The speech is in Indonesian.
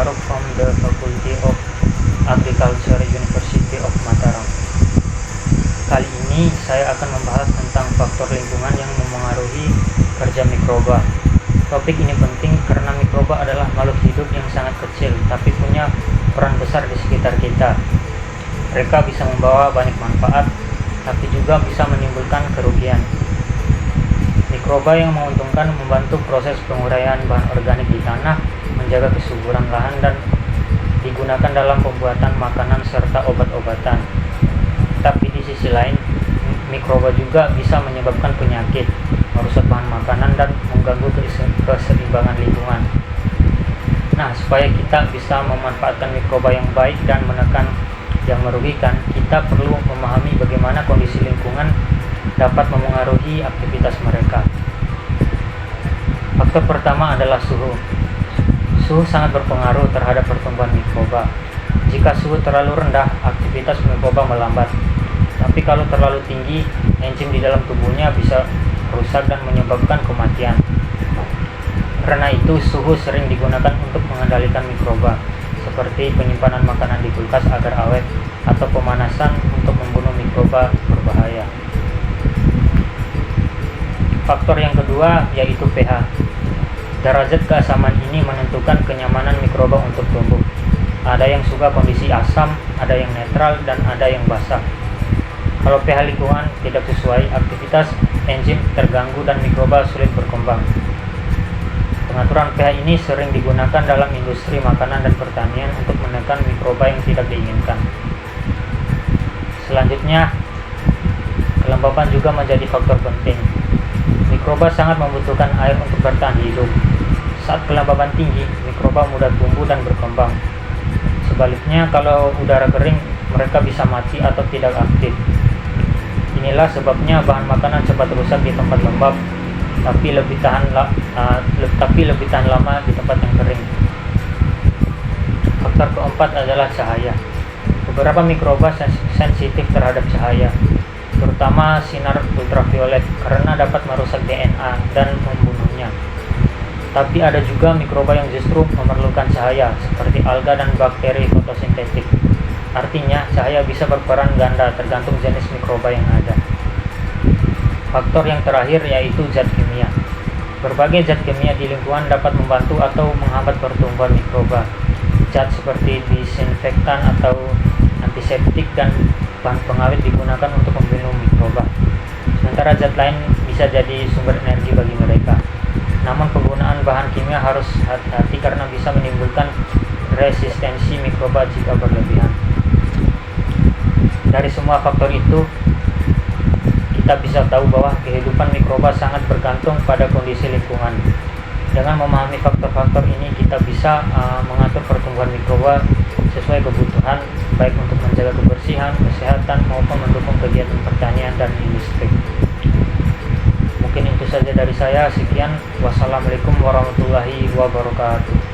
Faruk from the Faculty of Agriculture, University of Mataram. Kali ini saya akan membahas tentang faktor lingkungan yang memengaruhi kerja mikroba. Topik ini penting karena mikroba adalah makhluk hidup yang sangat kecil tapi punya peran besar di sekitar kita. Mereka bisa membawa banyak manfaat tapi juga bisa menimbulkan kerugian. Mikroba yang menguntungkan membantu proses penguraian bahan organik di tanah, menjaga kesuburan lahan, dan digunakan dalam pembuatan makanan serta obat-obatan. Tapi di sisi lain, mikroba juga bisa menyebabkan penyakit, merusak bahan makanan, dan mengganggu keseimbangan lingkungan. Nah, supaya kita bisa memanfaatkan mikroba yang baik dan menekan yang merugikan, kita perlu memahami bagaimana kondisi lingkungan dapat memengaruhi aktivitas mereka. Faktor pertama adalah suhu. Suhu sangat berpengaruh terhadap pertumbuhan mikroba. Jika suhu terlalu rendah, aktivitas mikroba melambat. Tapi kalau terlalu tinggi, enzim di dalam tubuhnya bisa rusak dan menyebabkan kematian. Karena itu, suhu sering digunakan untuk mengendalikan mikroba, seperti penyimpanan makanan di kulkas agar awet, atau pemanasan untuk membunuh mikroba berbahaya. Faktor yang kedua yaitu pH. Derajat keasaman ini menentukan kenyamanan mikroba untuk tumbuh. Ada yang suka kondisi asam, ada yang netral, dan ada yang basah. Kalau pH lingkungan tidak sesuai, aktivitas enzim terganggu dan mikroba sulit berkembang. Pengaturan pH ini sering digunakan dalam industri makanan dan pertanian untuk menekan mikroba yang tidak diinginkan. Selanjutnya, kelembapan juga menjadi faktor penting. Mikroba sangat membutuhkan air untuk bertahan hidup. Saat kelembapan tinggi, mikroba mudah tumbuh dan berkembang. Sebaliknya, kalau udara kering, mereka bisa mati atau tidak aktif. Inilah sebabnya bahan makanan cepat rusak di tempat lembab, tapi lebih tahan lama di tempat yang kering. Faktor keempat adalah cahaya. Beberapa mikroba sensitif terhadap cahaya, terutama sinar ultraviolet, karena dapat merusak DNA dan membunuhnya. Tapi ada juga mikroba yang justru memerlukan cahaya, seperti alga dan bakteri fotosintetik. Artinya, cahaya bisa berperan ganda tergantung jenis mikroba yang ada. Faktor yang terakhir yaitu zat kimia. Berbagai zat kimia di lingkungan dapat membantu atau menghambat pertumbuhan mikroba. Zat seperti disinfektan atau antiseptik dan bahan pengawet digunakan untuk membunuh mikroba. Sementara zat lain bisa jadi sumber energi bagi mereka. Namun penggunaan bahan kimia harus hati-hati karena bisa menimbulkan resistensi mikroba jika berlebihan. Dari semua faktor itu, kita bisa tahu bahwa kehidupan mikroba sangat bergantung pada kondisi lingkungan. Dengan memahami faktor-faktor ini, kita bisa mengatur pertumbuhan mikroba sesuai kebutuhan, baik untuk menjaga kebersihan, kesehatan, maupun mendukung kegiatan pertanian dan industri. Mungkin itu saja dari saya. Sekian. Wassalamualaikum warahmatullahi wabarakatuh.